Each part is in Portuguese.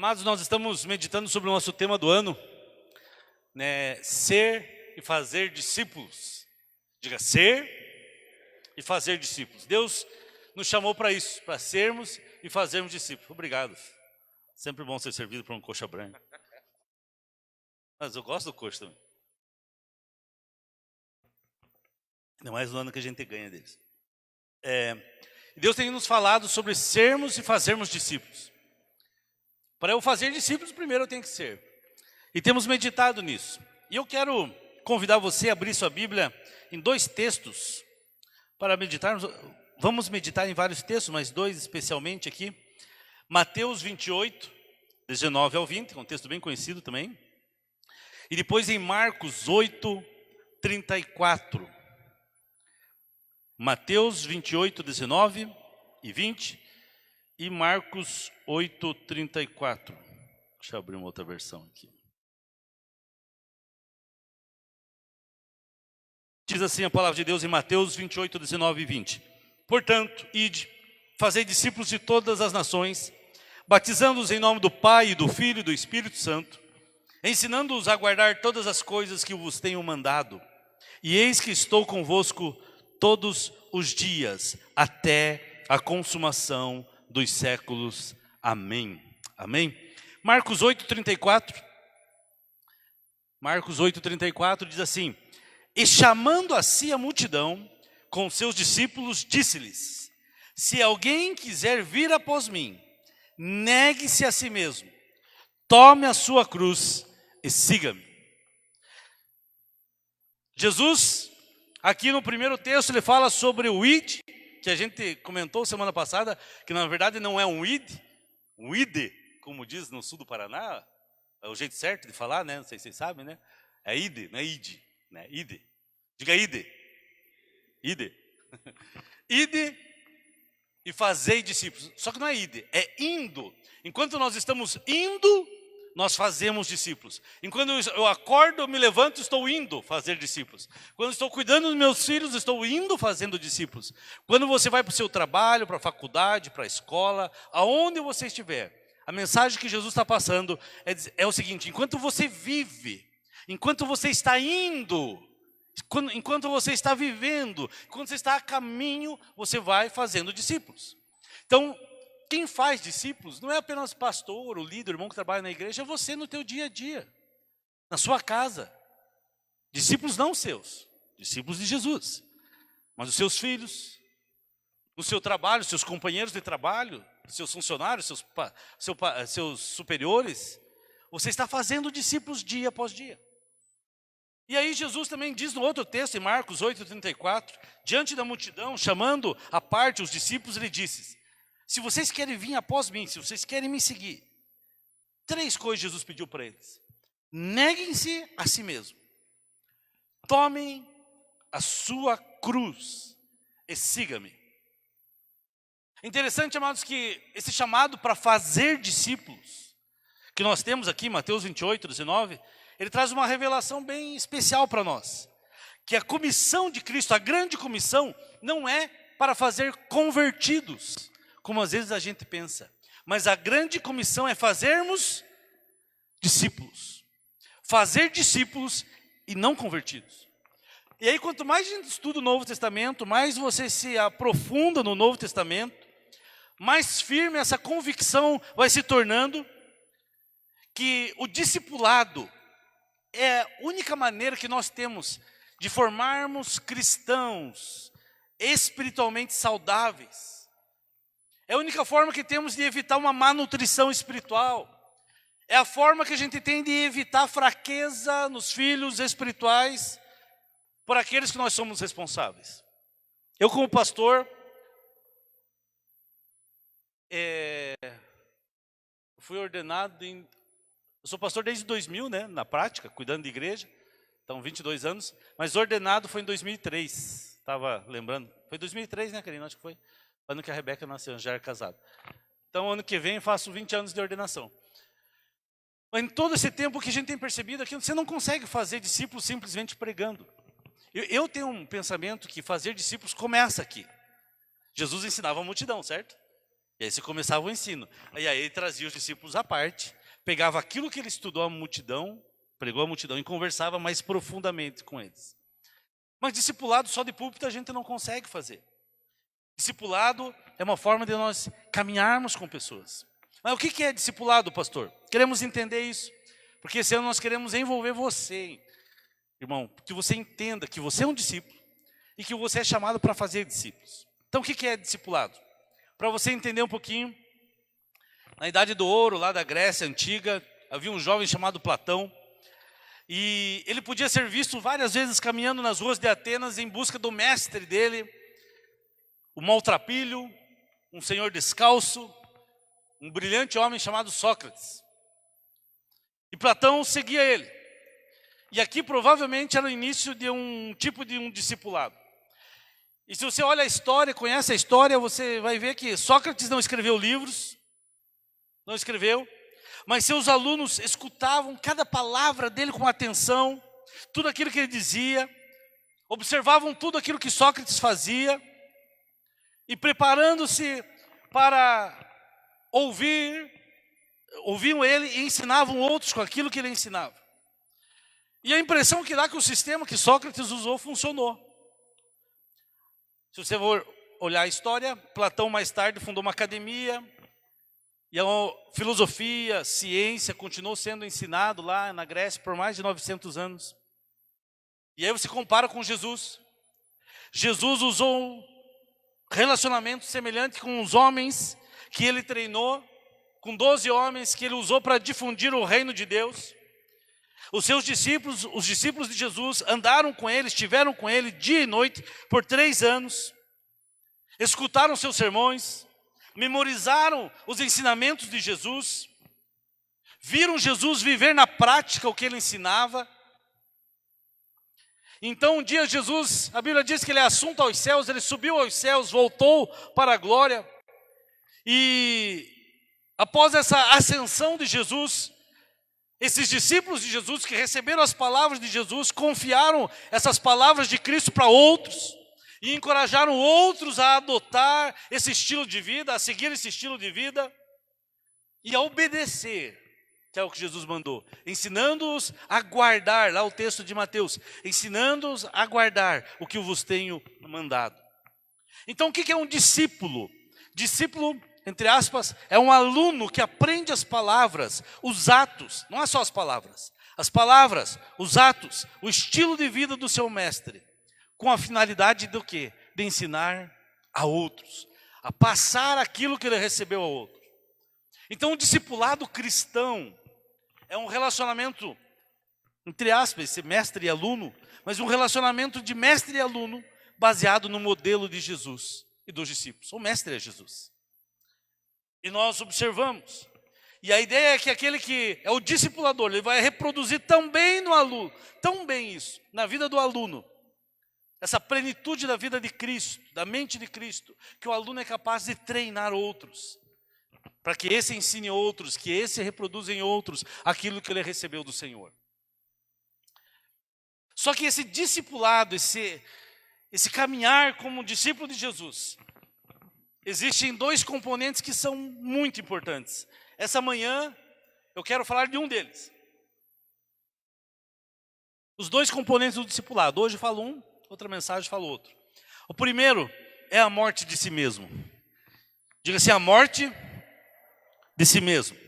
Amados, nós estamos meditando sobre o nosso tema do ano, né? Ser e fazer discípulos. Diga, ser e fazer discípulos. Deus nos chamou para isso, para sermos e fazermos discípulos. Obrigado. Sempre bom ser servido por um coxa branca. Mas eu gosto do coxa também. Ainda mais no ano que a gente ganha deles. Deus tem nos falado sobre sermos e fazermos discípulos. Para eu fazer discípulos, primeiro eu tenho que ser. E temos meditado nisso. E eu quero convidar você a abrir sua Bíblia em dois textos para meditarmos. Vamos meditar em vários textos, mas dois especialmente aqui. Mateus 28, 19 ao 20, que é um texto bem conhecido também. E depois em Marcos 8, 34. Mateus 28, 19 e 20. E Marcos 8, 34. Deixa eu abrir uma outra versão aqui. Diz assim a palavra de Deus em Mateus 28, 19 e 20. Portanto, ide, fazei discípulos de todas as nações, batizando-os em nome do Pai, e do Filho e do Espírito Santo, ensinando-os a guardar todas as coisas que vos tenho mandado. E eis que estou convosco todos os dias, até a consumação dos séculos. Amém. Amém. Marcos 8, 34. Marcos 8, 34 diz assim: e chamando a si a multidão com seus discípulos, disse-lhes: se alguém quiser vir após mim, negue-se a si mesmo, tome a sua cruz e siga-me. Jesus, aqui no primeiro texto, ele fala sobre o id, que a gente comentou semana passada, que na verdade não é um id, como diz no sul do Paraná, é o jeito certo de falar, né? Não sei se vocês sabem, né? É id, não é id, né? Id. Diga id. Id. Id e fazei discípulos. Só que não é id, é indo. Enquanto nós estamos indo, nós fazemos discípulos. Enquanto eu acordo, eu me levanto, estou indo fazer discípulos. Quando estou cuidando dos meus filhos, estou indo fazendo discípulos. Quando você vai para o seu trabalho, para a faculdade, para a escola, aonde você estiver, a mensagem que Jesus está passando é o seguinte: enquanto você vive, enquanto você está indo, enquanto você está vivendo, enquanto você está a caminho, você vai fazendo discípulos. Então, quem faz discípulos não é apenas pastor, o líder, o irmão que trabalha na igreja, é você no teu dia a dia, na sua casa. Discípulos não seus, discípulos de Jesus. Mas os seus filhos, no seu trabalho, seus companheiros de trabalho, seus funcionários, seus superiores, você está fazendo discípulos dia após dia. E aí Jesus também diz no outro texto, em Marcos 8, 34, diante da multidão, chamando à parte os discípulos, ele disse: se vocês querem vir após mim, se vocês querem me seguir, três coisas Jesus pediu para eles: neguem-se a si mesmo, tomem a sua cruz e siga-me. Interessante, amados, que esse chamado para fazer discípulos, que nós temos aqui, Mateus 28, 19, ele traz uma revelação bem especial para nós. Que a comissão de Cristo, a grande comissão, não é para fazer convertidos, como às vezes a gente pensa. Mas a grande comissão é fazermos discípulos. Fazer discípulos e não convertidos. E aí, quanto mais a gente estuda o Novo Testamento, mais você se aprofunda no Novo Testamento, mais firme essa convicção vai se tornando que o discipulado é a única maneira que nós temos de formarmos cristãos espiritualmente saudáveis. É a única forma que temos de evitar uma má nutrição espiritual. É a forma que a gente tem de evitar fraqueza nos filhos espirituais por aqueles que nós somos responsáveis. Eu, como pastor, fui ordenado eu sou pastor desde 2000, né, na prática, cuidando de igreja. Então, 22 anos. Mas ordenado foi em 2003. Estava lembrando. Foi 2003, né, Karina? Acho que foi. Ano que a Rebeca nasceu, já era casado. Então, ano que vem eu faço 20 anos de ordenação. Mas em todo esse tempo, o que a gente tem percebido é que você não consegue fazer discípulos simplesmente pregando. Eu tenho um pensamento que fazer discípulos começa aqui. Jesus ensinava a multidão, certo? E aí você começava o ensino. E aí ele trazia os discípulos à parte, pegava aquilo que ele estudou a multidão, pregou a multidão e conversava mais profundamente com eles. Mas discipulado só de púlpito a gente não consegue fazer. Discipulado é uma forma de nós caminharmos com pessoas. Mas o que é discipulado, pastor? Queremos entender isso. Porque esse ano nós queremos envolver você, irmão, que você entenda que você é um discípulo e que você é chamado para fazer discípulos. Então o que é discipulado? Para você entender um pouquinho, na Idade do Ouro, lá da Grécia Antiga, havia um jovem chamado Platão, e ele podia ser visto várias vezes caminhando nas ruas de Atenas em busca do mestre dele, o maltrapilho, um senhor descalço, um brilhante homem chamado Sócrates. E Platão seguia ele. E aqui provavelmente era o início de um tipo de um discipulado. E se você olha a história, conhece a história, você vai ver que Sócrates não escreveu livros, não escreveu, mas seus alunos escutavam cada palavra dele com atenção, tudo aquilo que ele dizia, observavam tudo aquilo que Sócrates fazia, e preparando-se para ouviam ele e ensinavam outros com aquilo que ele ensinava. E a impressão que dá que o sistema que Sócrates usou funcionou. Se você for olhar a história, Platão mais tarde fundou uma academia, e a filosofia, ciência continuou sendo ensinado lá na Grécia por mais de 900 anos. E aí você compara com Jesus. Jesus usou um relacionamento semelhante com os homens que ele treinou, com 12 homens que ele usou para difundir o reino de Deus. Os seus discípulos, os discípulos de Jesus, andaram com ele, estiveram com ele dia e noite por 3 anos. Escutaram seus sermões, memorizaram os ensinamentos de Jesus, viram Jesus viver na prática o que ele ensinava. Então um dia Jesus, a Bíblia diz que ele é assunto aos céus, ele subiu aos céus, voltou para a glória. E após essa ascensão de Jesus, esses discípulos de Jesus que receberam as palavras de Jesus, confiaram essas palavras de Cristo para outros e encorajaram outros a adotar esse estilo de vida, a seguir esse estilo de vida e a obedecer, que é o que Jesus mandou, ensinando-os a guardar, lá o texto de Mateus, ensinando-os a guardar o que eu vos tenho mandado. Então o que é um discípulo? Discípulo, entre aspas, é um aluno que aprende as palavras, os atos, não é só as palavras, os atos, o estilo de vida do seu mestre, com a finalidade do quê? De ensinar a outros, a passar aquilo que ele recebeu a outros. Então o discipulado cristão é um relacionamento, entre aspas, esse mestre e aluno, mas um relacionamento de mestre e aluno baseado no modelo de Jesus e dos discípulos. O mestre é Jesus. E nós observamos. E a ideia é que aquele que é o discipulador, ele vai reproduzir também no aluno, tão bem isso, na vida do aluno. Essa plenitude da vida de Cristo, da mente de Cristo, que o aluno é capaz de treinar outros, para que esse ensine outros, que esse reproduza em outros aquilo que ele recebeu do Senhor. Só que esse discipulado, esse caminhar como discípulo de Jesus, existem 2 componentes que são muito importantes. Essa manhã eu quero falar de um deles. Os 2 componentes do discipulado. Hoje eu falo um, outra mensagem eu falo outro. O primeiro é a morte de si mesmo. Diga assim, a morte de si mesmo.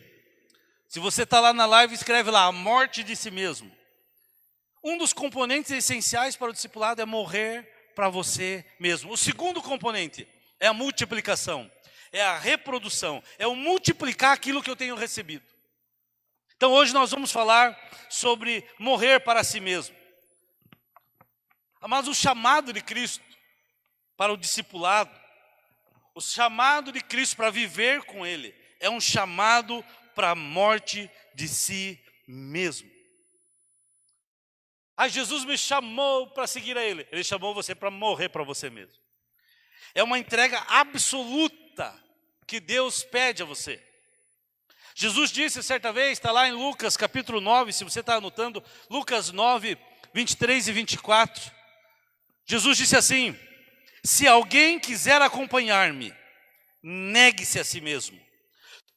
Se você está lá na live, escreve lá, a morte de si mesmo. Um dos componentes essenciais para o discipulado é morrer para você mesmo. O segundo componente é a multiplicação, é a reprodução, é o multiplicar aquilo que eu tenho recebido. Então hoje nós vamos falar sobre morrer para si mesmo. Mas o chamado de Cristo para o discipulado, o chamado de Cristo para viver com Ele, é um chamado para a morte de si mesmo. Jesus me chamou para seguir a Ele. Ele chamou você para morrer para você mesmo. É uma entrega absoluta que Deus pede a você. Jesus disse certa vez, está lá em Lucas capítulo 9, se você está anotando, Lucas 9, 23 e 24. Jesus disse assim, se alguém quiser acompanhar-me, negue-se a si mesmo.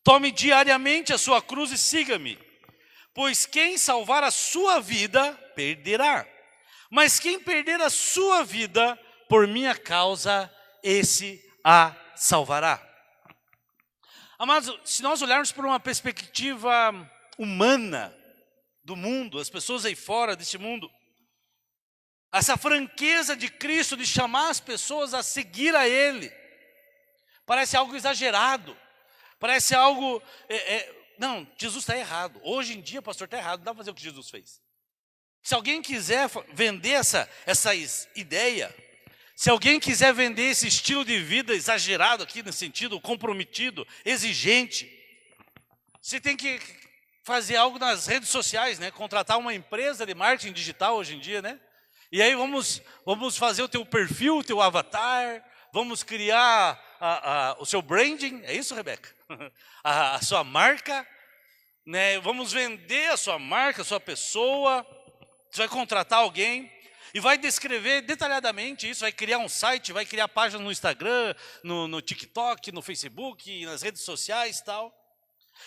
Tome diariamente a sua cruz e siga-me. Pois quem salvar a sua vida, perderá. Mas quem perder a sua vida, por minha causa, esse a salvará. Amados, se nós olharmos por uma perspectiva humana do mundo, as pessoas aí fora deste mundo, essa franqueza de Cristo de chamar as pessoas a seguir a Ele, parece algo exagerado, parece algo... Não, Jesus está errado. Hoje em dia, pastor, está errado, não dá para fazer o que Jesus fez. Se alguém quiser vender essa ideia, se alguém quiser vender esse estilo de vida exagerado aqui, no sentido comprometido, exigente, você tem que fazer algo nas redes sociais, né? Contratar uma empresa de marketing digital hoje em dia, né? E aí vamos fazer o teu perfil, o teu avatar, vamos criar o seu branding, é isso, Rebeca? A sua marca, né? Vamos vender a sua marca, a sua pessoa. Você vai contratar alguém e vai descrever detalhadamente isso, vai criar um site, vai criar página no Instagram, no TikTok, no Facebook, nas redes sociais e tal.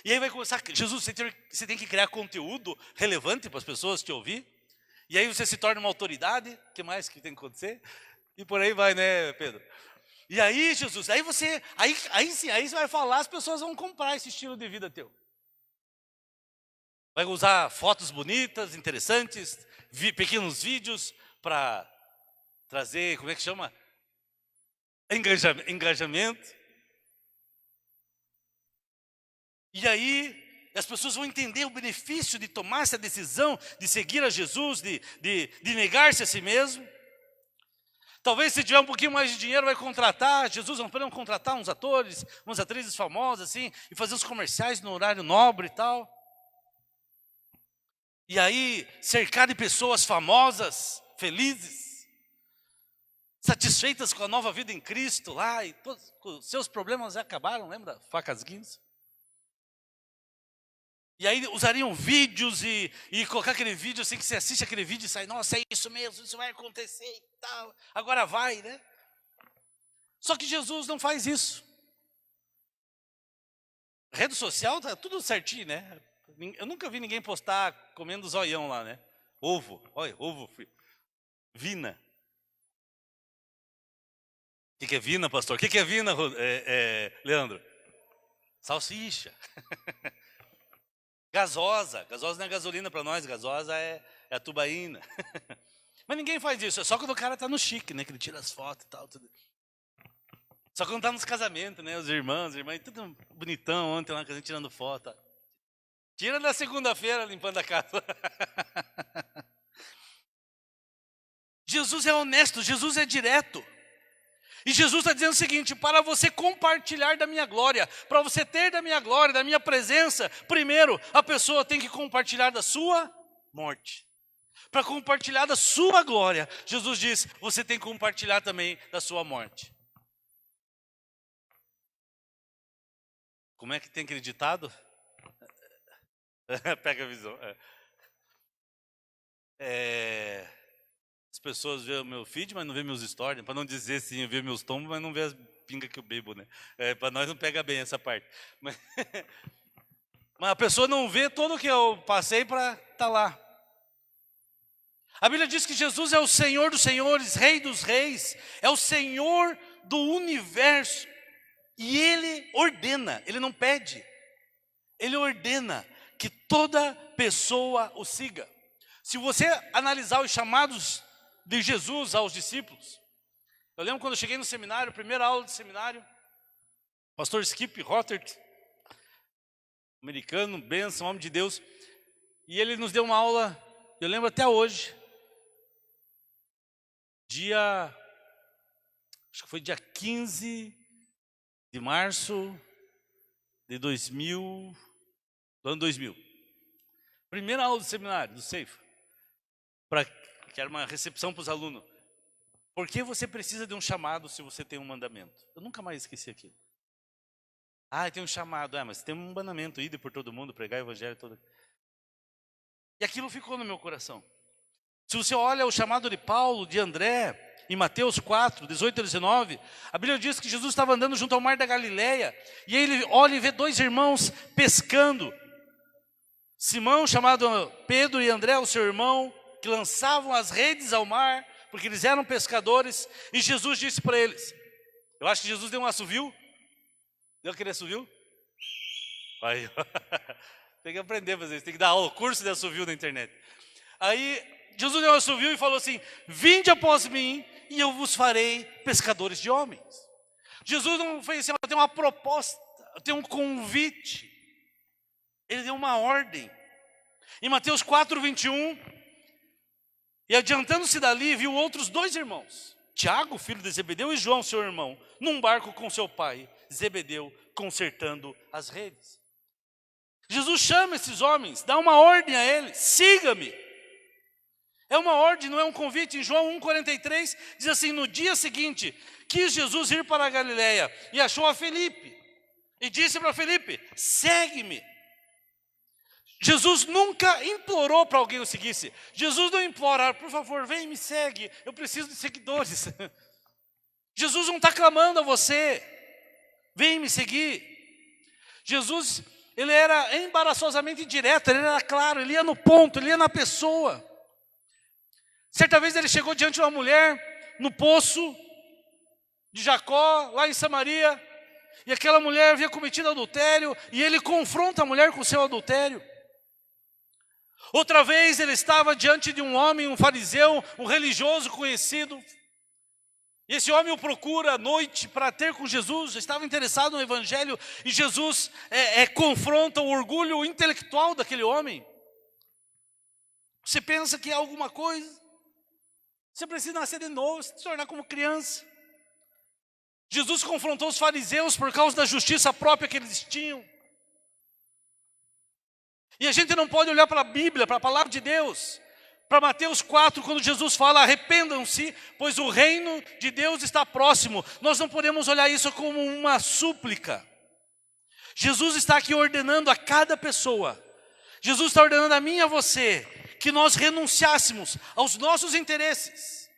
E aí vai começar, Jesus, você tem que criar conteúdo relevante para as pessoas te ouvir. E aí você se torna uma autoridade, o que mais que tem que acontecer? E por aí vai, né, Pedro? E aí, Jesus, aí você vai falar, as pessoas vão comprar esse estilo de vida teu. Vai usar fotos bonitas, interessantes, pequenos vídeos para trazer, como é que chama? Engajamento. E aí as pessoas vão entender o benefício de tomar essa decisão, de seguir a Jesus, de negar-se a si mesmo. Talvez se tiver um pouquinho mais de dinheiro vai contratar, Jesus, não podemos contratar uns atores, umas atrizes famosas assim, e fazer os comerciais no horário nobre e tal. E aí, cercar de pessoas famosas, felizes, satisfeitas com a nova vida em Cristo lá, e todos os seus problemas já acabaram, lembra? Facas guinso. E aí usariam vídeos e colocar aquele vídeo assim que você assiste aquele vídeo e sai, nossa, é isso mesmo, isso vai acontecer e tal, agora vai, né? Só que Jesus não faz isso. Rede social tá tudo certinho, né? Eu nunca vi ninguém postar comendo zoião lá, né? Ovo, olha, ovo, vina. O que é vina, pastor? O que é vina, Leandro? Salsicha. Gasosa não é gasolina para nós, gasosa é a tubaína. Mas ninguém faz isso, é só quando o cara tá no chique, né? Que ele tira as fotos e tal. Tudo. Só quando tá nos casamentos, né? Os irmãs, tudo bonitão ontem lá, que a gente tirando foto. Tira na segunda-feira limpando a casa. Jesus é honesto, Jesus é direto. E Jesus está dizendo o seguinte, para você compartilhar da minha glória, para você ter da minha glória, da minha presença, primeiro a pessoa tem que compartilhar da sua morte. Para compartilhar da sua glória, Jesus diz, você tem que compartilhar também da sua morte. Como é que tem aquele ditado? Pega a visão. As pessoas veem o meu feed, mas não veem meus stories. Para não dizer assim, ver meus tombos, mas não ver as pingas que eu bebo, né? Para nós não pega bem essa parte. Mas a pessoa não vê tudo que eu passei para estar lá. A Bíblia diz que Jesus é o Senhor dos senhores, Rei dos reis, é o Senhor do universo. E Ele ordena, Ele não pede. Ele ordena que toda pessoa o siga. Se você analisar os chamados de Jesus aos discípulos, eu lembro quando eu cheguei no seminário, primeira aula de seminário, pastor Skip Rottert, americano, bênção, homem de Deus, e ele nos deu uma aula, eu lembro até hoje, acho que foi dia 15 de março de 2000, do ano 2000. Primeira aula do seminário, do Seif, que era uma recepção para os alunos. Por que você precisa de um chamado se você tem um mandamento? Eu nunca mais esqueci aquilo. Tem um chamado, mas tem um mandamento, ir por todo mundo, pregar o evangelho todo. E aquilo ficou no meu coração. Se você olha o chamado de Paulo, de André, em Mateus 4, 18 e 19, a Bíblia diz que Jesus estava andando junto ao mar da Galileia, e ele olha e vê dois irmãos pescando. Simão, chamado Pedro, e André, o seu irmão, que lançavam as redes ao mar, porque eles eram pescadores, e Jesus disse para eles, eu acho que Jesus deu um assovio. Deu aquele assovio? Aí, tem que aprender a fazer isso, tem que dar aula, curso de assovio na internet. Aí, Jesus deu um assovio e falou assim, vinde após mim, e eu vos farei pescadores de homens. Jesus não fez assim, tem uma proposta, tem um convite. Ele deu uma ordem. Em Mateus 4, 21, e adiantando-se dali, viu outros dois irmãos, Tiago, filho de Zebedeu, e João, seu irmão, num barco com seu pai, Zebedeu, consertando as redes. Jesus chama esses homens, dá uma ordem a eles, siga-me. É uma ordem, não é um convite. Em João 1,43, diz assim, no dia seguinte, quis Jesus ir para a Galileia, e achou a Felipe, e disse para Felipe, segue-me. Jesus nunca implorou para alguém o seguisse. Jesus não implora, por favor, vem e me segue, eu preciso de seguidores. Jesus não está clamando a você, vem me seguir. Jesus, ele era embaraçosamente direto, ele era claro, ele ia no ponto, ele ia na pessoa. Certa vez ele chegou diante de uma mulher no poço de Jacó, lá em Samaria, e aquela mulher havia cometido adultério, e ele confronta a mulher com o seu adultério. Outra vez ele estava diante de um homem, um fariseu, um religioso conhecido. E esse homem o procura à noite para ter com Jesus, estava interessado no evangelho, e Jesus confronta o orgulho intelectual daquele homem. Você pensa que é alguma coisa? Você precisa nascer de novo, se tornar como criança. Jesus confrontou os fariseus por causa da justiça própria que eles tinham. E a gente não pode olhar para a Bíblia, para a palavra de Deus, para Mateus 4, quando Jesus fala, arrependam-se, pois o reino de Deus está próximo. Nós não podemos olhar isso como uma súplica. Jesus está aqui ordenando a cada pessoa, Jesus está ordenando a mim e a você, que nós renunciássemos aos nossos interesses,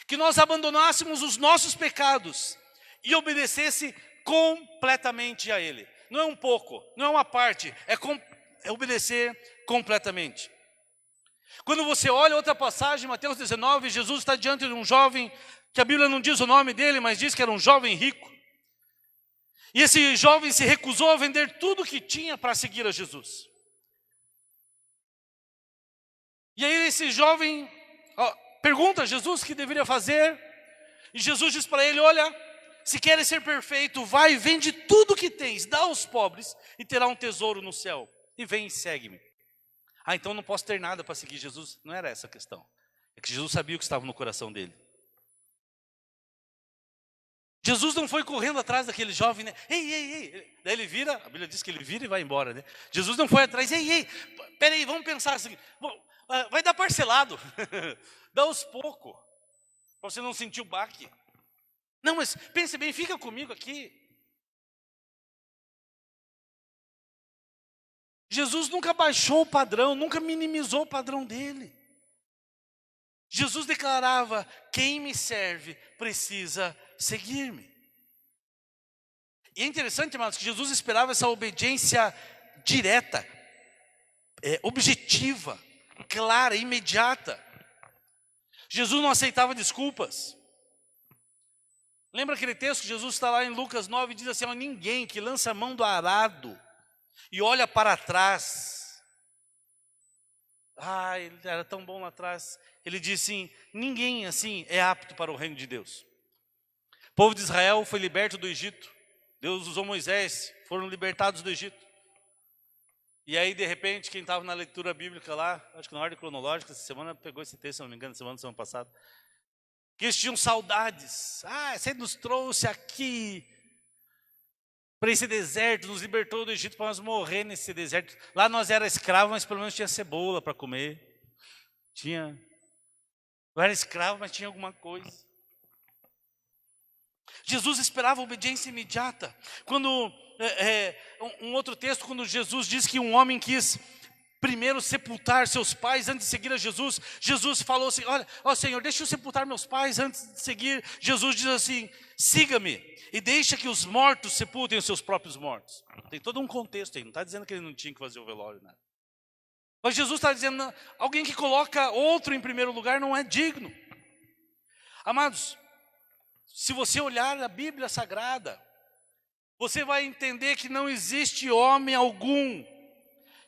que nós abandonássemos os nossos pecados e obedecesse completamente a Ele. Não é um pouco, não é uma parte, é obedecer completamente. Quando você olha outra passagem, Mateus 19, Jesus está diante de um jovem, que a Bíblia não diz o nome dele, mas diz que era um jovem rico. E esse jovem se recusou a vender tudo que tinha para seguir a Jesus. E aí esse jovem pergunta a Jesus o que deveria fazer. E Jesus diz para ele, olha, se queres ser perfeito, vai, vende tudo que tens, dá aos pobres e terá um tesouro no céu. E vem e segue-me. Então não posso ter nada para seguir Jesus. Não era essa a questão. É que Jesus sabia o que estava no coração dele. Jesus não foi correndo atrás daquele jovem, né? Ei. Daí ele vira, a Bíblia diz que ele vira e vai embora, né? Jesus não foi atrás, peraí, vamos pensar assim. Vai dar parcelado. Dá aos poucos. Para você não sentir o baque. Não, mas pense bem, fica comigo aqui. Jesus nunca baixou o padrão, nunca minimizou o padrão dele. Jesus declarava, quem me serve precisa seguir-me. E é interessante, irmãos, que Jesus esperava essa obediência direta, objetiva, clara, imediata. Jesus não aceitava desculpas. Lembra aquele texto que Jesus está lá em Lucas 9 e diz assim, ninguém que lança a mão do arado e olha para trás. Ele era tão bom lá atrás. Ele disse, ninguém assim é apto para o reino de Deus. O povo de Israel foi liberto do Egito. Deus usou Moisés, foram libertados do Egito. E aí, de repente, quem estava na leitura bíblica lá, acho que na ordem cronológica, essa semana pegou esse texto, se não me engano, semana passada, que eles tinham saudades. Você nos trouxe aqui para esse deserto, nos libertou do Egito para nós morrer nesse deserto. Lá nós era escravos, mas pelo menos tinha cebola para comer. Eu era escravo, mas tinha alguma coisa. Jesus esperava obediência imediata. Quando um outro texto, quando Jesus diz que um homem quis primeiro sepultar seus pais antes de seguir a Jesus. Jesus falou assim, olha, ó Senhor, deixa eu sepultar meus pais antes de seguir. Jesus diz assim, siga-me e deixa que os mortos sepultem os seus próprios mortos. Tem todo um contexto aí, não está dizendo que ele não tinha que fazer o velório, nada. Mas Jesus está dizendo, não, alguém que coloca outro em primeiro lugar não é digno. Amados, se você olhar a Bíblia Sagrada, você vai entender que não existe homem algum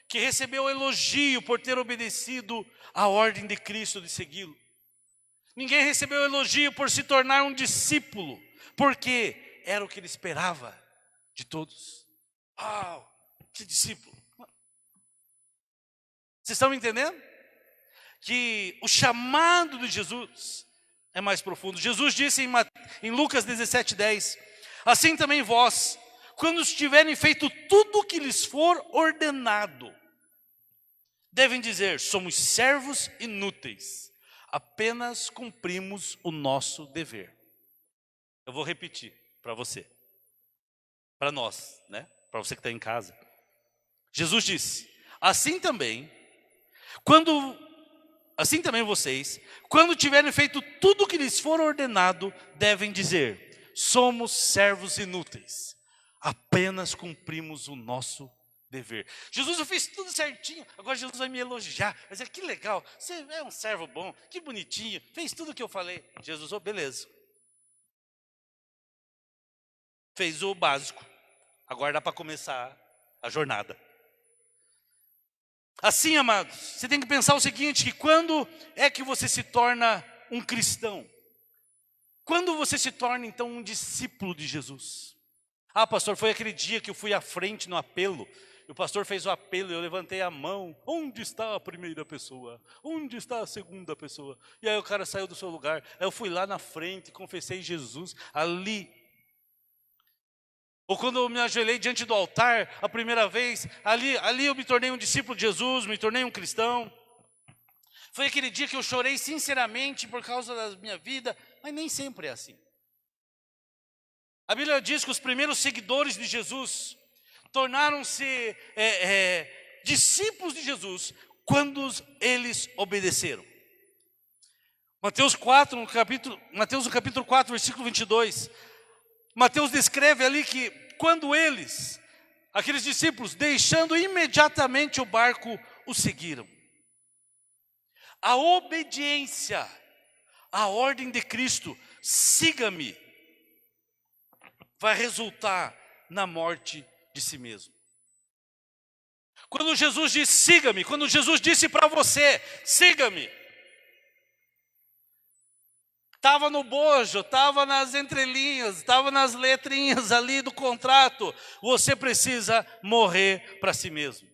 que recebeu elogio por ter obedecido à ordem de Cristo de segui-lo. Ninguém recebeu elogio por se tornar um discípulo, porque era o que ele esperava de todos. Uau, que discípulo! Vocês estão me entendendo? Que o chamado de Jesus é mais profundo. Jesus disse em Lucas 17:10, assim também vós, quando tiverem feito tudo o que lhes for ordenado, devem dizer, somos servos inúteis, apenas cumprimos o nosso dever. Eu vou repetir para você, para nós, né? Para você que está em casa. Jesus disse, assim também vocês, quando tiverem feito tudo o que lhes for ordenado, devem dizer, somos servos inúteis, apenas cumprimos o nosso dever. Jesus, eu fiz tudo certinho, agora Jesus vai me elogiar, vai dizer, que legal, você é um servo bom, que bonitinho, fez tudo o que eu falei. Jesus, beleza. Fez o básico, agora dá para começar a jornada. Assim, amados, você tem que pensar o seguinte, que quando é que você se torna um cristão? Quando você se torna, então, um discípulo de Jesus? Ah, pastor, foi aquele dia que eu fui à frente no apelo, o pastor fez o apelo e eu levantei a mão. Onde está a primeira pessoa? Onde está a segunda pessoa? E aí o cara saiu do seu lugar. Aí eu fui lá na frente, confessei Jesus ali. Ou quando eu me ajoelhei diante do altar a primeira vez, ali eu me tornei um discípulo de Jesus, me tornei um cristão. Foi aquele dia que eu chorei sinceramente por causa da minha vida, mas nem sempre é assim. A Bíblia diz que os primeiros seguidores de Jesus tornaram-se discípulos de Jesus quando eles obedeceram. Mateus no capítulo 4, versículo 22, Mateus descreve ali que quando aqueles discípulos, deixando imediatamente o barco, o seguiram. A obediência à ordem de Cristo, siga-me, vai resultar na morte de si mesmo. Quando Jesus disse, siga-me, quando Jesus disse para você, siga-me, estava no bojo, estava nas entrelinhas, estava nas letrinhas ali do contrato, você precisa morrer para si mesmo.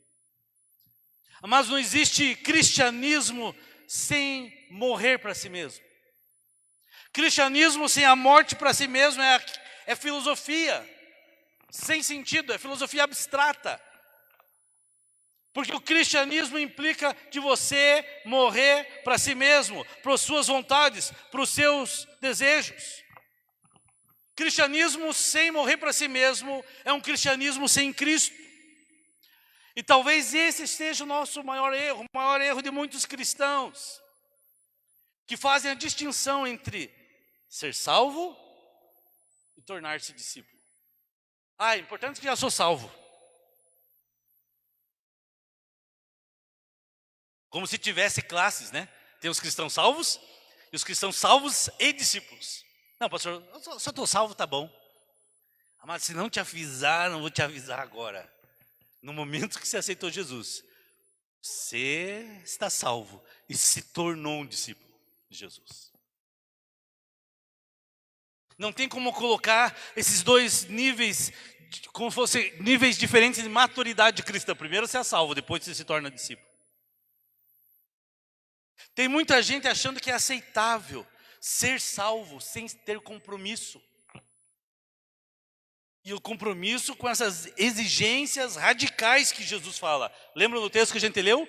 Mas não existe cristianismo sem morrer para si mesmo. Cristianismo sem a morte para si mesmo é filosofia sem sentido, é filosofia abstrata. Porque o cristianismo implica de você morrer para si mesmo, para as suas vontades, para os seus desejos. Cristianismo sem morrer para si mesmo é um cristianismo sem Cristo. E talvez esse seja o nosso maior erro de muitos cristãos, que fazem a distinção entre ser salvo e tornar-se discípulo. É importante que já sou salvo. Como se tivesse classes, né? Tem os cristãos salvos e os cristãos salvos e discípulos. Não, pastor, eu só estou salvo, tá bom. Mas se não te avisaram, vou te avisar agora. No momento que você aceitou Jesus, você está salvo e se tornou um discípulo de Jesus. Não tem como colocar esses dois níveis, como se fossem níveis diferentes de maturidade cristã. Primeiro você é salvo, depois você se torna discípulo. Tem muita gente achando que é aceitável ser salvo sem ter compromisso. E o compromisso com essas exigências radicais que Jesus fala. Lembra do texto que a gente leu?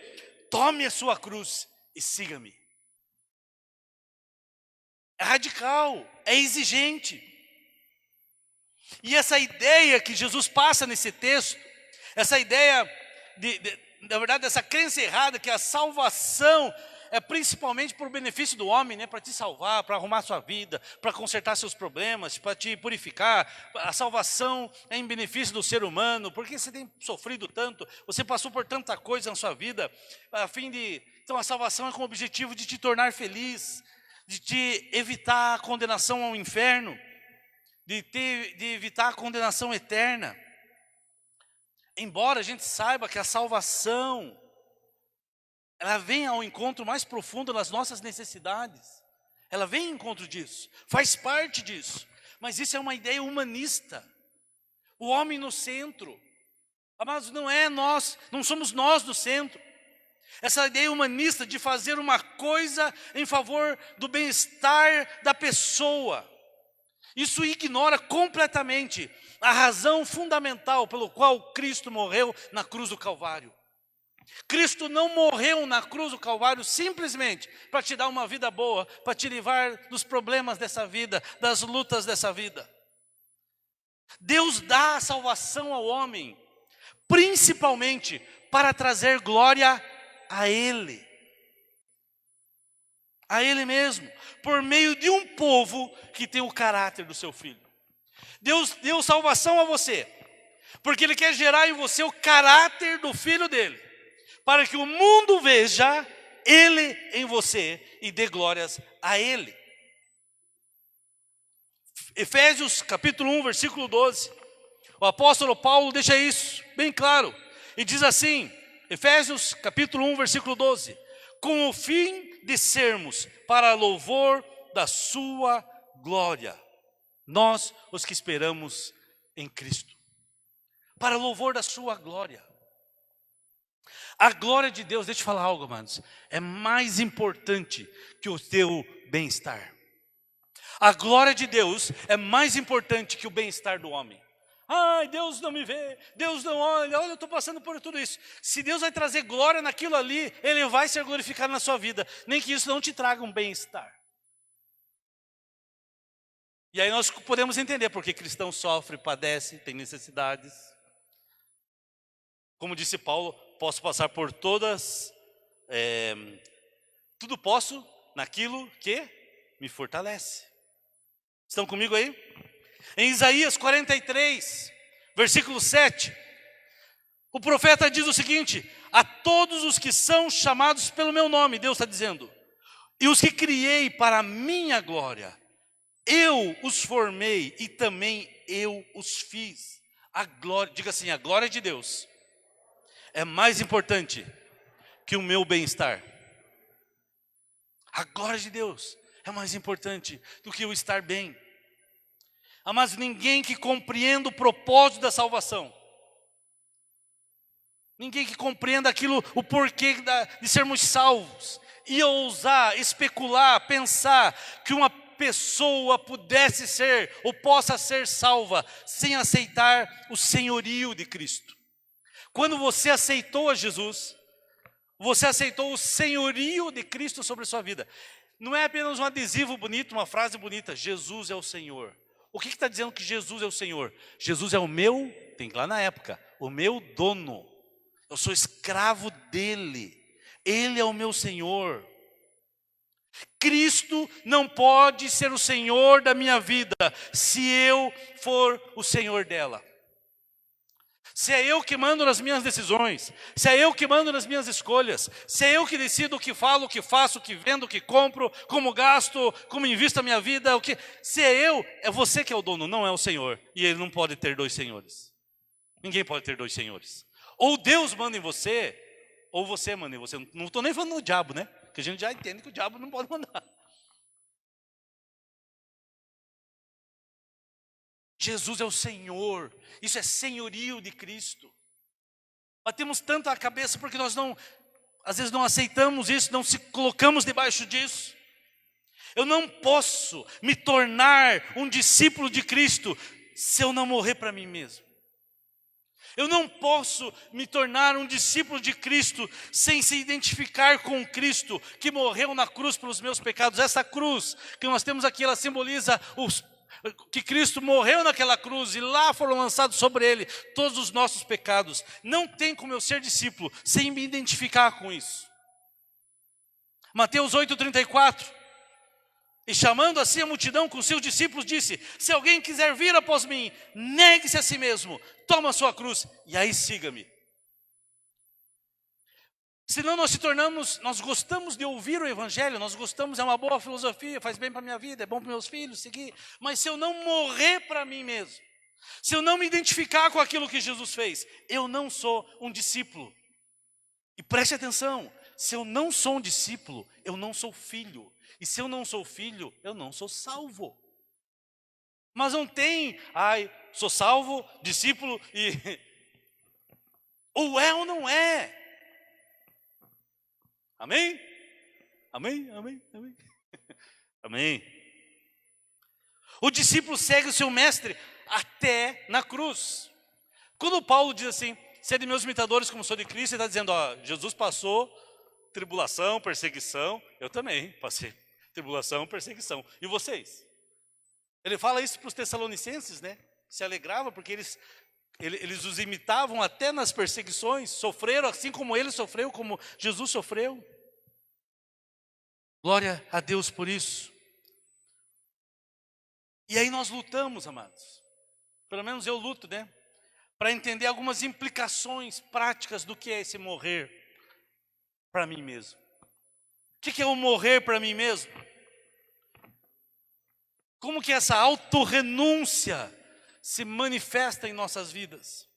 Tome a sua cruz e siga-me. É radical, é exigente. E essa ideia que Jesus passa nesse texto, essa ideia na verdade, essa crença errada que a salvação é principalmente para o benefício do homem, né? Para te salvar, para arrumar sua vida, para consertar seus problemas, para te purificar. A salvação é em benefício do ser humano, porque você tem sofrido tanto, você passou por tanta coisa na sua vida, a fim de... Então a salvação é com o objetivo de te tornar feliz, de te evitar a condenação ao inferno, de evitar a condenação eterna. Embora a gente saiba que a salvação, ela vem ao encontro mais profundo das nossas necessidades. Ela vem ao encontro disso, faz parte disso. Mas isso é uma ideia humanista. O homem no centro. Mas não é nós, não somos nós no centro. Essa ideia humanista de fazer uma coisa em favor do bem-estar da pessoa. Isso ignora completamente a razão fundamental pelo qual Cristo morreu na cruz do Calvário. Cristo não morreu na cruz do Calvário simplesmente para te dar uma vida boa, para te livrar dos problemas dessa vida, das lutas dessa vida. Deus dá a salvação ao homem, principalmente para trazer glória a Ele. A Ele mesmo, por meio de um povo que tem o caráter do seu Filho. Deus deu salvação a você, porque Ele quer gerar em você o caráter do Filho dEle, para que o mundo veja Ele em você e dê glórias a Ele. Efésios capítulo 1, versículo 12. O apóstolo Paulo deixa isso bem claro. E diz assim, Efésios capítulo 1, versículo 12. Com o fim de sermos para louvor da sua glória. Nós, os que esperamos em Cristo. Para louvor da sua glória. A glória de Deus, deixa eu falar algo, amados, é mais importante que o teu bem-estar. A glória de Deus é mais importante que o bem-estar do homem. Ai, Deus não me vê, Deus não olha, eu estou passando por tudo isso. Se Deus vai trazer glória naquilo ali, Ele vai ser glorificado na sua vida, nem que isso não te traga um bem-estar. E aí nós podemos entender porque cristão sofre, padece, tem necessidades. Como disse Paulo, posso passar por todas, tudo posso naquilo que me fortalece. Estão comigo aí? Em Isaías 43, versículo 7, o profeta diz o seguinte: a todos os que são chamados pelo meu nome, Deus está dizendo, e os que criei para a minha glória, eu os formei e também eu os fiz. A glória, diga assim, a glória de Deus é mais importante que o meu bem-estar. A glória de Deus é mais importante do que o estar bem. Mas ninguém que compreenda o propósito da salvação, ninguém que compreenda aquilo, o porquê de sermos salvos, ia ousar, especular, pensar que uma pessoa pudesse ser ou possa ser salva sem aceitar o senhorio de Cristo. Quando você aceitou a Jesus, você aceitou o senhorio de Cristo sobre a sua vida. Não é apenas um adesivo bonito, uma frase bonita, Jesus é o Senhor. O que está dizendo que Jesus é o Senhor? Jesus é o meu, tem lá na época, o meu dono. Eu sou escravo dele. Ele é o meu Senhor. Cristo não pode ser o Senhor da minha vida se eu for o Senhor dela. Se é eu que mando nas minhas decisões, se é eu que mando nas minhas escolhas, se é eu que decido o que falo, o que faço, o que vendo, o que compro, como gasto, como invisto a minha vida, se é eu, é você que é o dono, não é o Senhor. E Ele não pode ter dois senhores. Ninguém pode ter dois senhores. Ou Deus manda em você, ou você manda em você. Não estou nem falando do diabo, né? Porque a gente já entende que o diabo não pode mandar. Jesus é o Senhor, isso é senhorio de Cristo. Batemos tanto a cabeça porque nós às vezes não aceitamos isso, não se colocamos debaixo disso. Eu não posso me tornar um discípulo de Cristo se eu não morrer para mim mesmo. Eu não posso me tornar um discípulo de Cristo sem se identificar com Cristo, que morreu na cruz pelos meus pecados. Essa cruz que nós temos aqui, ela simboliza que Cristo morreu naquela cruz e lá foram lançados sobre ele todos os nossos pecados. Não tem como eu ser discípulo sem me identificar com isso. Mateus 8,34. E chamando assim a multidão com seus discípulos, disse: se alguém quiser vir após mim, negue-se a si mesmo, toma a sua cruz e aí siga-me. Senão nós gostamos de ouvir o evangelho, nós gostamos, é uma boa filosofia, faz bem para a minha vida, é bom para meus filhos seguir. Mas se eu não morrer para mim mesmo, se eu não me identificar com aquilo que Jesus fez, eu não sou um discípulo. E preste atenção, se eu não sou um discípulo, eu não sou filho. E se eu não sou filho, eu não sou salvo. Mas não tem, sou salvo, discípulo e... ou é ou não é. Amém? Amém, amém, amém. Amém. O discípulo segue o seu mestre até na cruz. Quando Paulo diz assim, sede meus imitadores como sou de Cristo, ele está dizendo, Jesus passou tribulação, perseguição, eu também passei tribulação, perseguição. E vocês? Ele fala isso para os tessalonicenses, né? Se alegrava porque eles os imitavam até nas perseguições, sofreram assim como ele sofreu, como Jesus sofreu. Glória a Deus por isso. E aí nós lutamos, amados. Pelo menos eu luto, né? Para entender algumas implicações práticas do que é esse morrer para mim mesmo. O que é o morrer para mim mesmo? Como que essa autorrenúncia se manifesta em nossas vidas?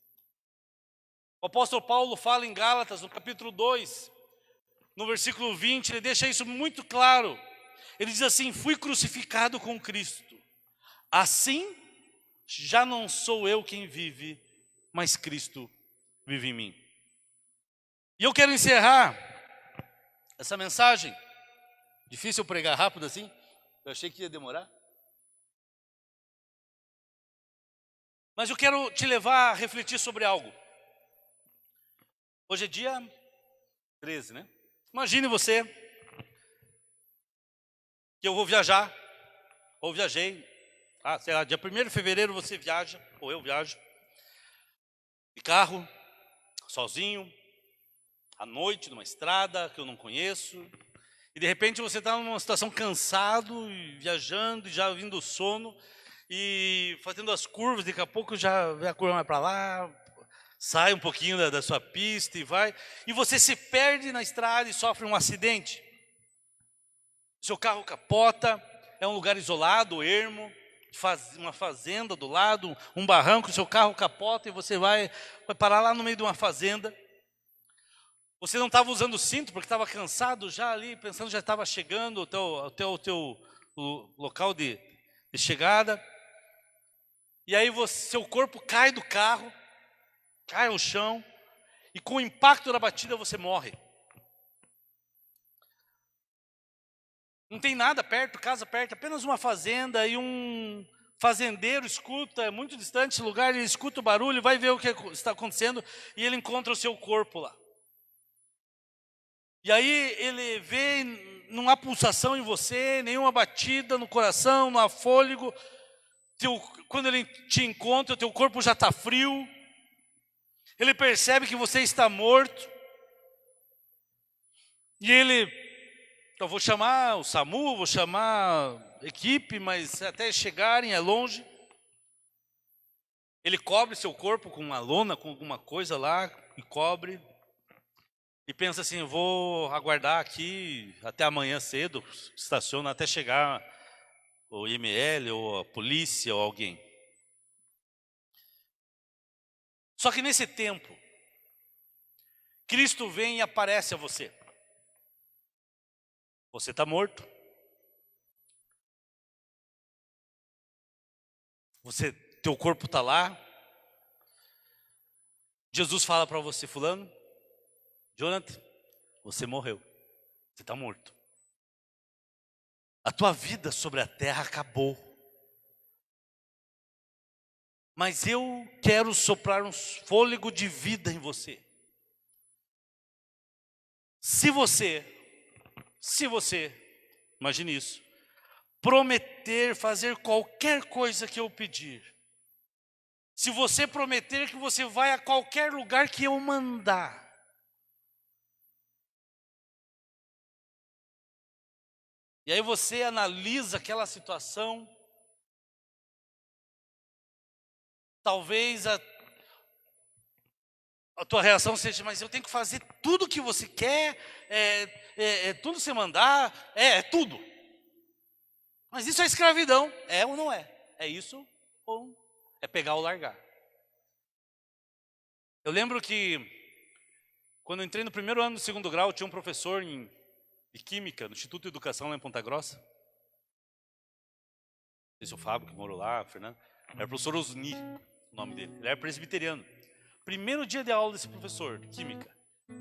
O apóstolo Paulo fala em Gálatas, no capítulo 2, no versículo 20, ele deixa isso muito claro. Ele diz assim, fui crucificado com Cristo. Assim, já não sou eu quem vive, mas Cristo vive em mim. E eu quero encerrar essa mensagem. Difícil pregar rápido assim? Eu achei que ia demorar. Mas eu quero te levar a refletir sobre algo. Hoje é dia 13, né? Imagine você que eu vou viajar, ou viajei, sei lá, dia 1º de fevereiro você viaja, ou eu viajo, de carro, sozinho, à noite, numa estrada que eu não conheço, e de repente você está numa situação cansado, e viajando, e já vindo o sono, e fazendo as curvas, daqui a pouco já vem a curva mais para lá, sai um pouquinho da sua pista e vai, e você se perde na estrada e sofre um acidente. Seu carro capota, é um lugar isolado, ermo, uma fazenda do lado, um barranco, seu carro capota e você vai parar lá no meio de uma fazenda. Você não estava usando o cinto porque estava cansado já ali, pensando que já estava chegando até o teu local de chegada. E aí seu corpo cai do carro, cai ao chão, e com o impacto da batida você morre. Não tem nada perto, casa perto, apenas uma fazenda, e um fazendeiro escuta, muito distante esse lugar, ele escuta o barulho, vai ver o que está acontecendo, e ele encontra o seu corpo lá. E aí ele vê, não há pulsação em você, nenhuma batida no coração, não há fôlego. Quando ele te encontra, o teu corpo já está frio. Ele percebe que você está morto. E eu vou chamar o SAMU, vou chamar a equipe, mas até chegarem é longe. Ele cobre seu corpo com uma lona, com alguma coisa lá, e cobre. E pensa assim, eu vou aguardar aqui até amanhã cedo, estaciona até chegar o IML, ou a polícia, ou alguém. Só que nesse tempo, Cristo vem e aparece a você. Você está morto. Teu corpo está lá. Jesus fala para você, fulano, Jonathan, você morreu. Você está morto. A tua vida sobre a terra acabou. Mas eu quero soprar um fôlego de vida em você. Se você, imagine isso, prometer fazer qualquer coisa que eu pedir. Se você prometer que você vai a qualquer lugar que eu mandar. E aí você analisa aquela situação. Talvez a tua reação seja, mas eu tenho que fazer tudo o que você quer, tudo você mandar, é tudo. Mas isso é escravidão, é ou não é? É isso ou é pegar ou largar? Eu lembro que quando eu entrei no primeiro ano do segundo grau, tinha um professor de Química, no Instituto de Educação lá em Ponta Grossa. Não sei se é o Fábio que morou lá, o Fernando. Era o professor Osni, o nome dele. Ele era presbiteriano. Primeiro dia de aula desse professor de Química,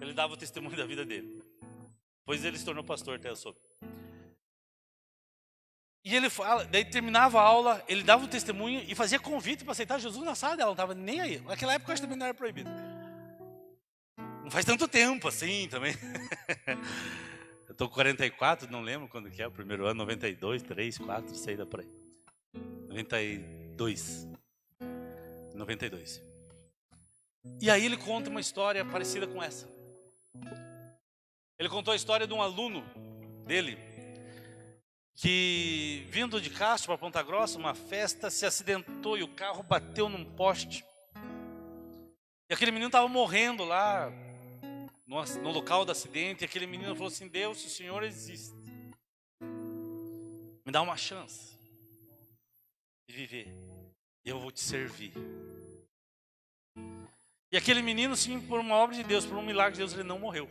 ele dava o testemunho da vida dele. Depois ele se tornou pastor, até eu soube. E ele fala, daí terminava a aula, ele dava o testemunho e fazia convite para aceitar Jesus na sala dela, não estava nem aí. Naquela época eu acho que também não era proibido. Não faz tanto tempo assim também. Eu estou com 44, não lembro quando que é, o primeiro ano, 92, 3, 4, sei da por aí. 92. E aí ele conta uma história parecida com essa. Ele contou a história de um aluno dele que, vindo de Castro para Ponta Grossa, uma festa, se acidentou e o carro bateu num poste. E aquele menino estava morrendo lá no local do acidente. E aquele menino falou assim: Deus, se o Senhor existe, me dá uma chance de viver e eu vou te servir. E aquele menino, sim, por uma obra de Deus, por um milagre de Deus, ele não morreu.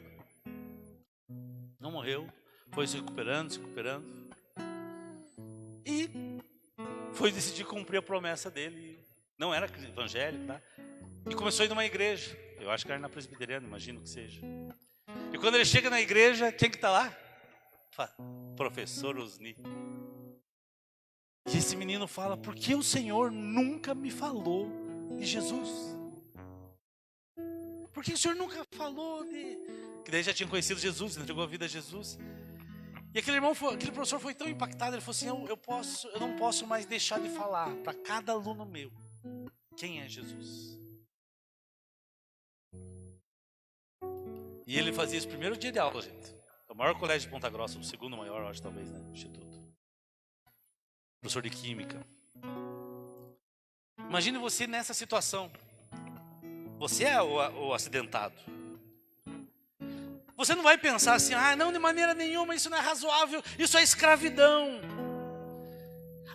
Não morreu, foi se recuperando. E foi decidir cumprir a promessa dele. Não era evangélico, tá? E começou a ir numa igreja. Eu acho que era na presbiteriana, imagino que seja. E quando ele chega na igreja, quem que está lá? Professor Osni. E esse menino fala: por que o Senhor nunca me falou de Jesus? Por que o Senhor nunca falou de... Que daí já tinha conhecido Jesus, entregou a vida a Jesus. E aquele professor foi tão impactado, ele falou assim: eu não posso mais deixar de falar para cada aluno meu quem é Jesus. E ele fazia isso primeiro dia de aula, gente. É o maior colégio de Ponta Grossa, o segundo maior, acho, talvez, né? Instituto. Professor de Química. Imagine você nessa situação. Você é o acidentado. Você não vai pensar assim: não, de maneira nenhuma, isso não é razoável, isso é escravidão.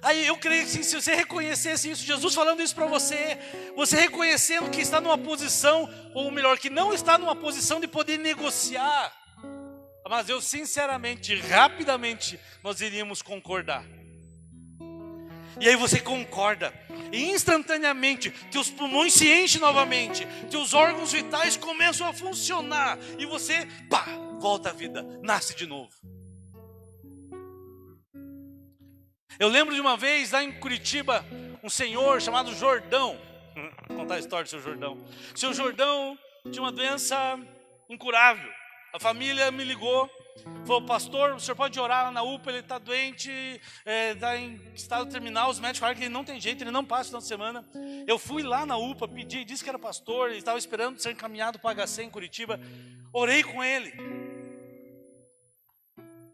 Aí eu creio que se você reconhecesse isso, Jesus falando isso para você, você reconhecendo que está numa posição, ou melhor, que não está numa posição de poder negociar. Mas eu sinceramente, rapidamente, nós iríamos concordar. E aí você concorda, e instantaneamente teus pulmões se enchem novamente, teus órgãos vitais começam a funcionar, e você, volta à vida, nasce de novo. Eu lembro de uma vez lá em Curitiba, um senhor chamado Jordão. Vou contar a história do seu Jordão. O seu Jordão tinha uma doença incurável. A família me ligou, falou: pastor, o senhor pode orar lá na UPA, ele está doente, está em estado terminal, os médicos falaram que ele não tem jeito, ele não passa o final de semana. Eu fui lá na UPA, pedi, disse que era pastor, ele estava esperando ser encaminhado para o HC em Curitiba, orei com ele.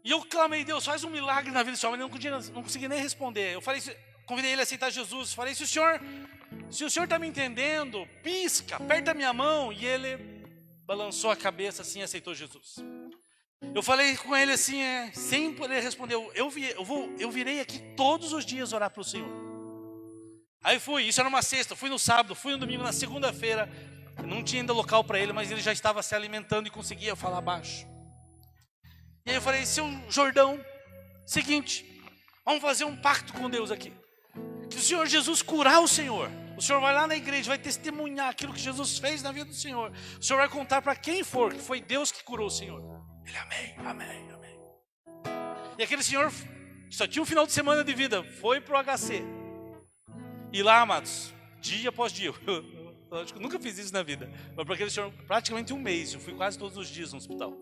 E eu clamei: Deus, faz um milagre na vida desse homem. Ele não consegui nem responder. Eu falei, convidei ele a aceitar Jesus. Falei: se o senhor está me entendendo, pisca, aperta a minha mão. E ele balançou a cabeça assim e aceitou Jesus. Eu falei com ele assim, sem poder responder: eu virei aqui todos os dias orar para o Senhor. Aí fui, isso era uma sexta, fui no sábado, fui no domingo, na segunda-feira. Não tinha ainda local para ele, mas ele já estava se alimentando e conseguia falar baixo. E aí eu falei: seu Jordão, seguinte, vamos fazer um pacto com Deus aqui. Que o Senhor Jesus curar o Senhor vai lá na igreja, vai testemunhar aquilo que Jesus fez na vida do Senhor. O Senhor vai contar para quem for que foi Deus que curou o Senhor. Ele: amém. E aquele senhor só tinha um final de semana de vida, foi pro HC. E lá, amados, dia após dia, eu nunca fiz isso na vida, mas para aquele senhor praticamente um mês, eu fui quase todos os dias no hospital,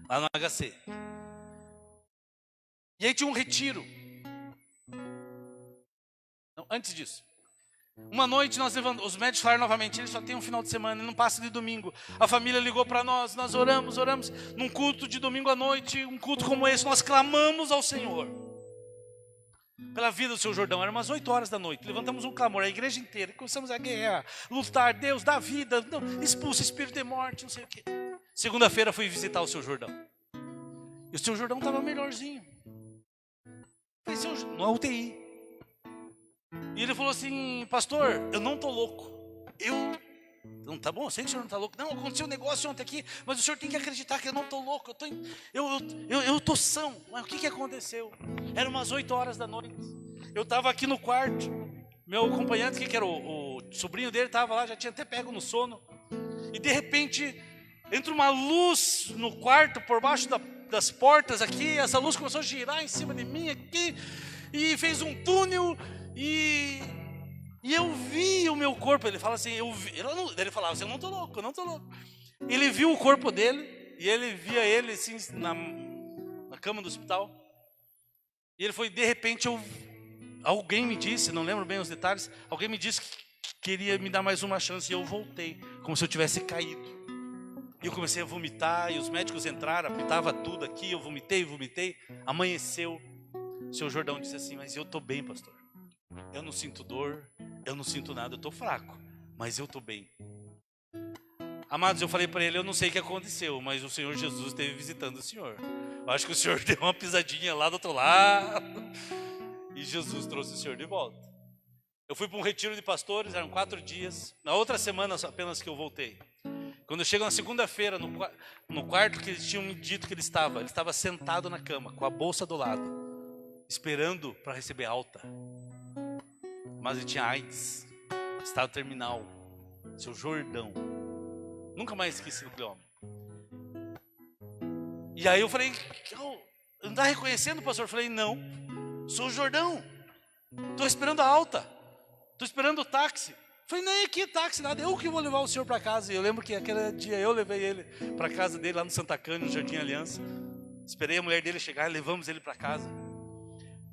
lá no HC. E aí tinha um retiro. Não, antes disso. Uma noite nós levantamos, os médicos falaram novamente, ele só tem um final de semana, ele não passa de domingo. A família ligou para nós oramos. Num culto de domingo à noite, um culto como esse, nós clamamos ao Senhor. Pela vida do seu Jordão, eram umas 8 horas da noite. Levantamos um clamor, a igreja inteira. Começamos a guerrear, lutar. Deus dá vida, não, expulsa espírito de morte, não sei o quê. Segunda-feira fui visitar o seu Jordão. E o seu Jordão estava melhorzinho. Falei, não é UTI. E ele falou assim, pastor, eu não estou louco. Não, tá bom, eu sei que o senhor não está louco. Não, aconteceu um negócio ontem aqui, mas o senhor tem que acreditar que eu não estou louco. Eu estou são. Mas o que aconteceu? Era umas 8 horas da noite. Eu estava aqui no quarto. Meu acompanhante, que era o sobrinho dele, estava lá, já tinha até pego no sono. E de repente, entra uma luz no quarto, por baixo das portas aqui. Essa luz começou a girar em cima de mim aqui. E fez um túnel. E eu vi o meu corpo. Ele fala assim, ele falava assim, eu não estou louco. Ele viu o corpo dele. E ele via ele assim na cama do hospital. E ele foi, de repente, alguém me disse, não lembro bem os detalhes, alguém me disse que queria me dar mais uma chance. E eu voltei, como se eu tivesse caído. E eu comecei a vomitar. E os médicos entraram, apitava tudo aqui. Eu vomitei. Amanheceu. O seu Jordão disse assim, mas eu estou bem, pastor. Eu não sinto dor, eu não sinto nada, eu estou fraco, mas eu estou bem. Amados, eu falei para ele, eu não sei o que aconteceu, mas o Senhor Jesus esteve visitando o senhor. Eu acho que o senhor deu uma pisadinha lá do outro lado e Jesus trouxe o senhor de volta. Eu fui para um retiro de pastores, eram 4 dias. Na outra semana apenas que eu voltei. Quando eu chego na segunda-feira, no quarto que eles tinham me dito que ele estava sentado na cama, com a bolsa do lado, esperando para receber alta. Mas ele tinha AIDS, estado terminal, seu Jordão. Nunca mais esqueci daquele homem. E aí eu falei, não está reconhecendo, pastor? Eu falei, não, sou o Jordão. Estou esperando a alta, estou esperando o táxi. Eu falei, nem aqui táxi, nada, eu que vou levar o senhor para casa. E eu lembro que aquele dia eu levei ele para a casa dele, lá no Santa Cândida, no Jardim Aliança. Esperei a mulher dele chegar e levamos ele para casa.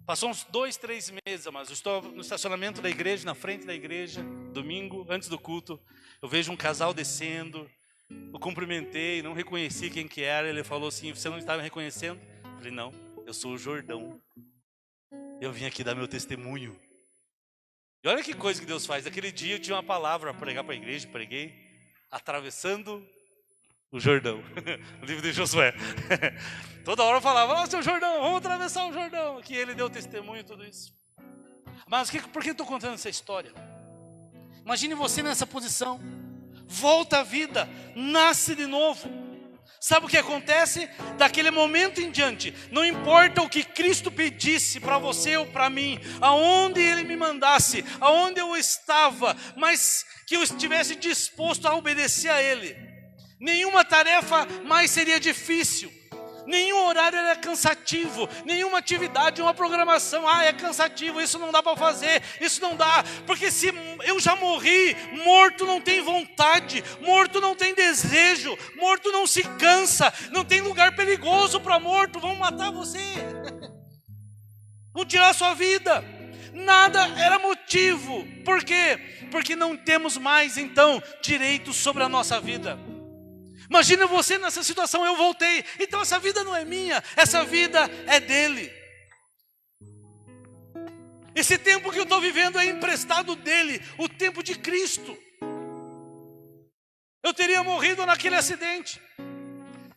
Passou uns 2, 3 meses, mas eu estou no estacionamento da igreja, na frente da igreja, domingo, antes do culto. Eu vejo um casal descendo, eu cumprimentei, não reconheci quem que era. Ele falou assim, você não estava me reconhecendo? Eu falei, não, eu sou o Jordão. Eu vim aqui dar meu testemunho. E olha que coisa que Deus faz. Naquele dia eu tinha uma palavra para pregar para a igreja, preguei, atravessando o Jordão, o livro de Josué. Toda hora eu falava, seu Jordão, vamos atravessar o Jordão. Que ele deu testemunho e tudo isso. Mas por que eu estou contando essa história? Imagine você nessa posição. Volta à vida, nasce de novo. Sabe o que acontece? Daquele momento em diante, não importa o que Cristo pedisse para você ou para mim, aonde Ele me mandasse, aonde eu estava, mas que eu estivesse disposto a obedecer a Ele. Nenhuma tarefa mais seria difícil, nenhum horário era cansativo, nenhuma atividade, uma programação, é cansativo, isso não dá para fazer, isso não dá, porque se eu já morri, morto não tem vontade, morto não tem desejo, morto não se cansa, não tem lugar perigoso para morto, vão matar você, vão tirar a sua vida. Nada era motivo. Por quê? Porque não temos mais então direito sobre a nossa vida. Imagina você nessa situação, eu voltei, então essa vida não é minha, essa vida é dele. Esse tempo que eu estou vivendo é emprestado dele, o tempo de Cristo. Eu teria morrido naquele acidente.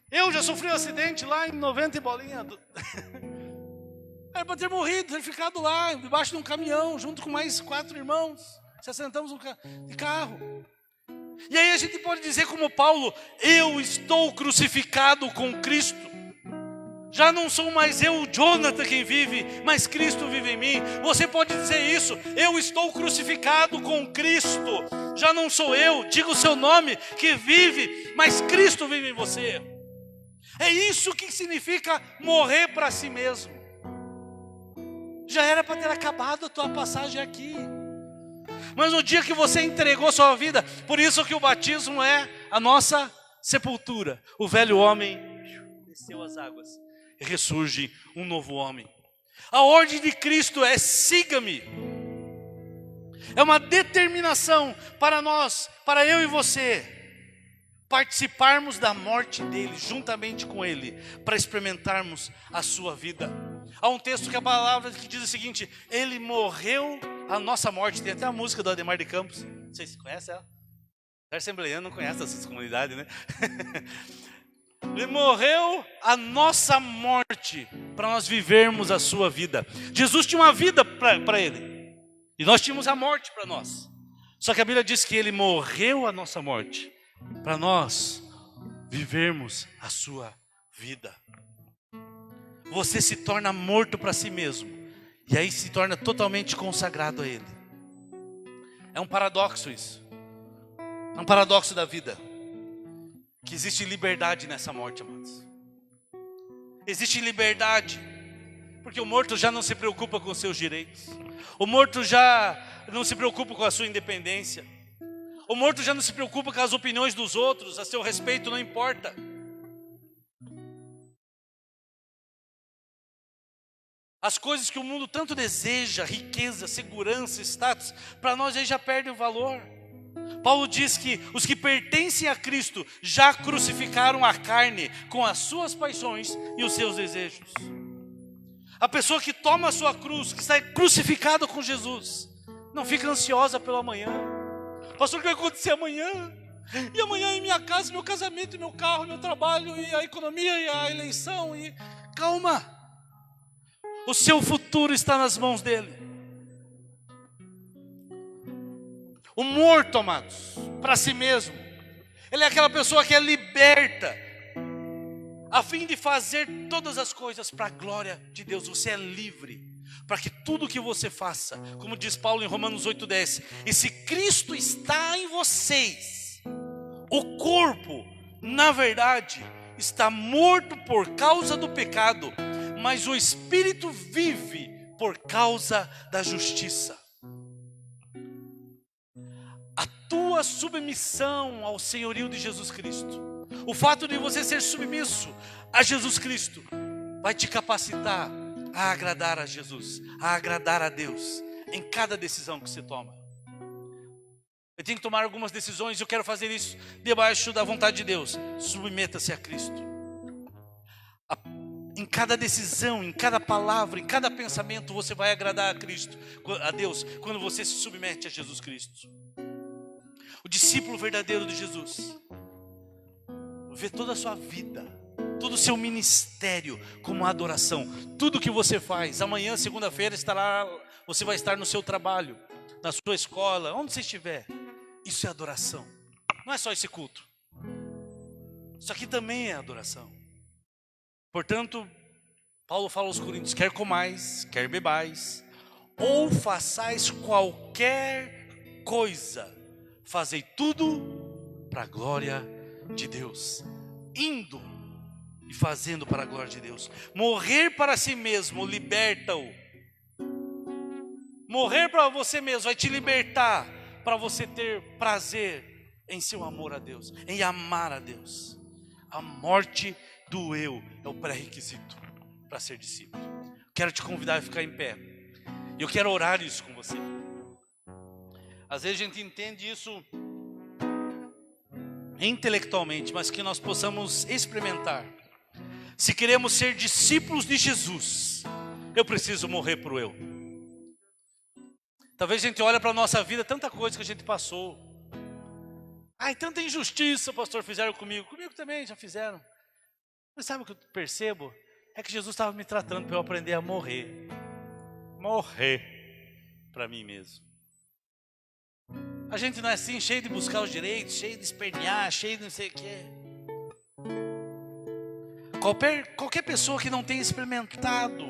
Eu já sofri um acidente lá em 90 e bolinha. Era para ter morrido, ter ficado lá, debaixo de um caminhão, junto com mais 4 irmãos. Se assentamos de carro. E aí a gente pode dizer como Paulo, eu estou crucificado com Cristo. Já não sou mais eu, Jonathan, quem vive, mas Cristo vive em mim. Você pode dizer isso, eu estou crucificado com Cristo. Já não sou eu, diga o seu nome, que vive, mas Cristo vive em você. É isso que significa morrer para si mesmo. Já era para ter acabado a tua passagem aqui. Mas no dia que você entregou sua vida, por isso que o batismo é a nossa sepultura. O velho homem desceu as águas e ressurge um novo homem. A ordem de Cristo é: siga-me. É uma determinação para nós, para eu e você, participarmos da morte dele, juntamente com ele, para experimentarmos a sua vida. Há um texto que a palavra que diz o seguinte: ele morreu a nossa morte. Tem até a música do Ademar de Campos. Não sei se você conhece ela. O assembleiano não conhece essas comunidades, né? Ele morreu a nossa morte para nós vivermos a sua vida. Jesus tinha uma vida para ele, e nós tínhamos a morte para nós. Só que a Bíblia diz que ele morreu a nossa morte para nós vivermos a sua vida. Você se torna morto para si mesmo, e aí se torna totalmente consagrado a ele. É um paradoxo isso. É um paradoxo da vida. Que existe liberdade nessa morte, amados. Existe liberdade, porque o morto já não se preocupa com os seus direitos. O morto já não se preocupa com a sua independência. O morto já não se preocupa com as opiniões dos outros. A seu respeito não importa. As coisas que o mundo tanto deseja, riqueza, segurança, status, para nós aí já perdem o valor. Paulo diz que os que pertencem a Cristo já crucificaram a carne com as suas paixões e os seus desejos. A pessoa que toma a sua cruz, que está crucificada com Jesus, não fica ansiosa pelo amanhã. Pastor, o que vai acontecer amanhã? E amanhã em minha casa, meu casamento, meu carro, meu trabalho, e a economia, e a eleição. Calma, o seu futuro está nas mãos dele. O morto, amados, para si mesmo, ele é aquela pessoa que é liberta, a fim de fazer todas as coisas para a glória de Deus. Você é livre, para que tudo que você faça, como diz Paulo em Romanos 8:10, e se Cristo está em vocês, o corpo, na verdade, está morto por causa do pecado, mas o Espírito vive por causa da justiça. A tua submissão ao senhorio de Jesus Cristo, o fato de você ser submisso a Jesus Cristo, vai te capacitar a agradar a Jesus, a agradar a Deus, em cada decisão que você toma. Eu tenho que tomar algumas decisões, e eu quero fazer isso debaixo da vontade de Deus. Submeta-se a Cristo. Em cada decisão, em cada palavra, em cada pensamento, você vai agradar a Cristo, a Deus, quando você se submete a Jesus Cristo. O discípulo verdadeiro de Jesus vê toda a sua vida, todo o seu ministério como adoração. Tudo que você faz, amanhã, segunda-feira, você vai estar no seu trabalho, na sua escola, onde você estiver. Isso é adoração. Não é só esse culto. Isso aqui também é adoração. Portanto, Paulo fala aos Coríntios: quer comais, quer bebais, ou façais qualquer coisa, fazei tudo para a glória de Deus. Indo e fazendo para a glória de Deus. Morrer para si mesmo liberta-o. Morrer para você mesmo vai te libertar, para você ter prazer em seu amor a Deus, em amar a Deus. A morte do eu é o pré-requisito para ser discípulo. Quero te convidar a ficar em pé. Eu quero orar isso com você. Às vezes a gente entende isso intelectualmente, mas que nós possamos experimentar. Se queremos ser discípulos de Jesus, eu preciso morrer para o eu. Talvez a gente olhe para a nossa vida, tanta coisa que a gente passou. Ai, tanta injustiça, pastor, fizeram comigo. Comigo também já fizeram. Mas sabe o que eu percebo? É que Jesus estava me tratando para eu aprender a morrer. Morrer para mim mesmo. A gente não é assim, cheio de buscar os direitos, cheio de espernear, cheio de não sei o quê. Qualquer pessoa que não tenha experimentado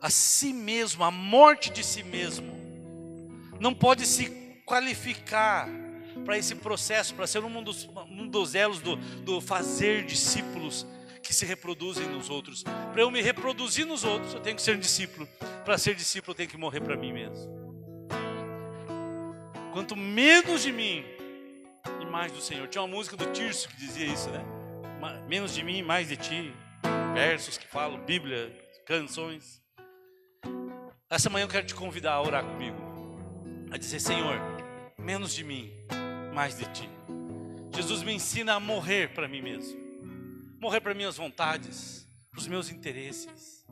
a si mesmo, a morte de si mesmo, não pode se qualificar para esse processo, para ser um dos elos do fazer discípulos que se reproduzem nos outros. Para eu me reproduzir nos outros, eu tenho que ser um discípulo. Para ser discípulo, eu tenho que morrer para mim mesmo. Quanto menos de mim e mais do Senhor. Tinha uma música do Tirso que dizia isso, né? Menos de mim e mais de ti. Versos que falam, Bíblia, canções. Essa manhã eu quero te convidar a orar comigo, a dizer: Senhor, menos de mim, mais de ti. Jesus, me ensina a morrer para mim mesmo, morrer para minhas vontades, para os meus interesses.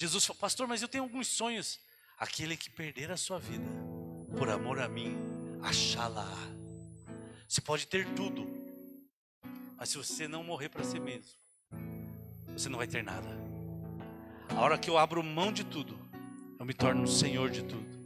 Jesus falou: pastor, mas eu tenho alguns sonhos. Aquele que perder a sua vida por amor a mim, achá-la. Você pode ter tudo, mas se você não morrer para si mesmo, você não vai ter nada. A hora que eu abro mão de tudo, eu me torno o Senhor de tudo.